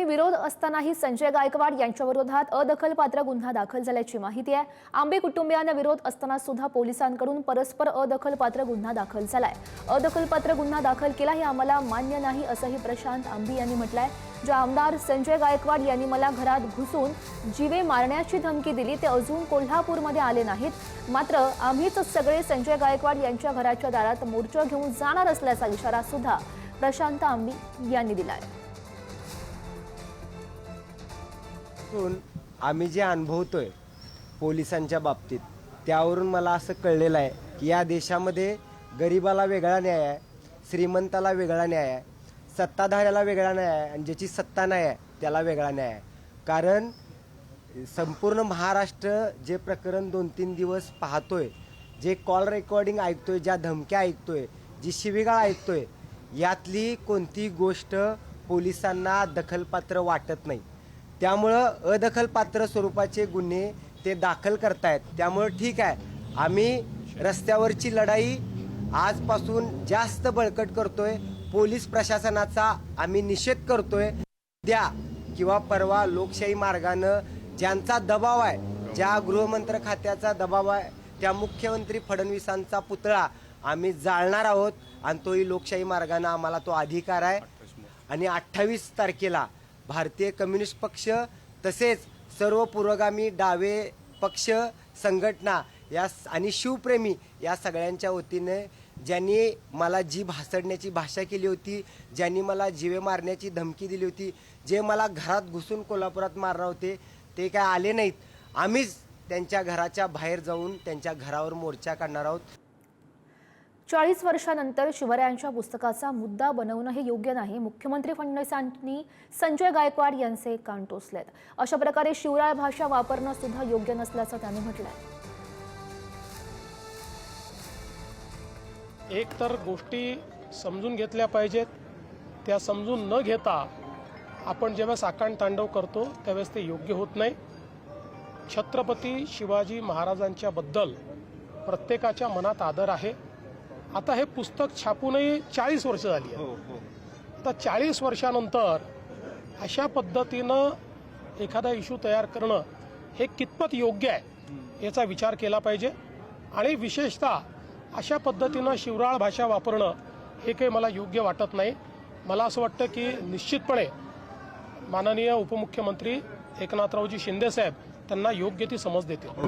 विरोध असतानाही संजय गायकवाड यांच्या विरोधात अदखलपात्र गुन्हा दाखल झाल्याची माहिती आहे। आंबे कुटुंबियांना विरोध असताना सुद्धा पोलिसांकडून परस्पर अदखलपात्र गुन्हा दाखल झालाय। अदखलपात्र गुन्हा दाखल केला हे आम्हाला मान्य नाही असंही प्रशांत आंबे यांनी म्हटलंय। जे आमदार संजय गायकवाड यांनी मला घरात घुसून जीवे मारण्याची धमकी दिली ते अजून कोल्हापूरमध्ये आले नाहीत, मात्र आम्हीच सगळे संजय गायकवाड यांच्या घराच्या दारात मोर्चा घेऊन जाणार असल्याचा इशारा सुद्धा प्रशांत आंबे यांनी दिलाय। आम्ही जे अनुभवतोय पोलिसांच्या बाबतीत त्यावरून मला असं कळलेलं आहे की या देशामध्ये गरिबाला वेगळा न्याय आहे, श्रीमंताला वेगळा न्याय आहे, सत्ताधाऱ्याला वेगळा न्याय आहे आणि ज्याची सत्ता नाही आहे त्याला वेगळा न्याय आहे। कारण संपूर्ण महाराष्ट्र जे प्रकरण 2-3 दिवस पाहतोय, जे कॉल रेकॉर्डिंग ऐकतोय, ज्या धमक्या ऐकतोय, जी शिवीगाळ ऐकतोय, यातली कोणती गोष्ट पोलिसांना दखलपात्र वाटत नाही। त्यामुळं अदखलपात्र स्वरूपाचे गुन्हे ते दाखल करतायत। त्यामुळं ठीक आहे, आम्ही रस्त्यावरची लढाई आजपासून जास्त बळकट करतोय। पोलीस प्रशासनाचा आम्ही निषेध करतोय। उद्या किंवा परवा लोकशाही मार्गानं ज्यांचा दबाव आहे, ज्या गृहमंत्री खात्याचा दबाव आहे, त्या मुख्यमंत्री फडणवीसांचा पुतळा आम्ही जाळणार आहोत आणि तोही लोकशाही मार्गाने आम्हाला तो अधिकार आहे। आणि 28 तारखेला भारतीय कम्युनिस्ट पक्ष तसेच सर्व पुरोगामी डावे पक्ष संघटना या आणि शिवप्रेमी या सगळ्यांच्या वतीने ज्यांनी मला जीभ हासडण्याची भाषा केली होती, ज्यांनी मला जीवे मारण्याची धमकी दिली होती, जे मला घरात घुसून कोल्हापुरात मारणार होते, ते काय आले नाहीत। आम्हीच त्यांच्या घराच्या बाहेर जाऊन त्यांच्या घरावर मोर्चा काढणार आहोत। 40 वर्षांनंतर शिवरायांच्या पुस्तकाचा मुद्दा बनवणं हे योग्य नाही। मुख्यमंत्री फडणवीसांनी संजय गायकवाड यांचे कान टोचलेत। अशा प्रकारे शिवराय भाषा वापरणं सुद्धा योग्य नसल्याचं त्यांनी म्हटलंय। एक तर गोष्टी समजून घेतल्या पाहिजेत, त्या समजून न घेता आपण जेव्हा साकांड तांडव करतो त्यावेळेस ते योग्य होत नाही। छत्रपती शिवाजी महाराजांच्या बद्दल प्रत्येकाच्या मनात आदर आहे। आता हे पुस्तक छापूनही 40 वर्ष झाली आहेत। आता 40 वर्षानंतर अशा पद्धतीनं एखादा इश्यू तयार करणं हे कितपत योग्य आहे याचा विचार केला पाहिजे। आणि विशेषतः अशा पद्धतीनं शिवराळ भाषा वापरणं हे काही मला योग्य वाटत नाही। मला असं वाटतं की निश्चितपणे माननीय उपमुख्यमंत्री एकनाथरावजी शिंदे साहेब त्यांना योग्य ती समज देतील।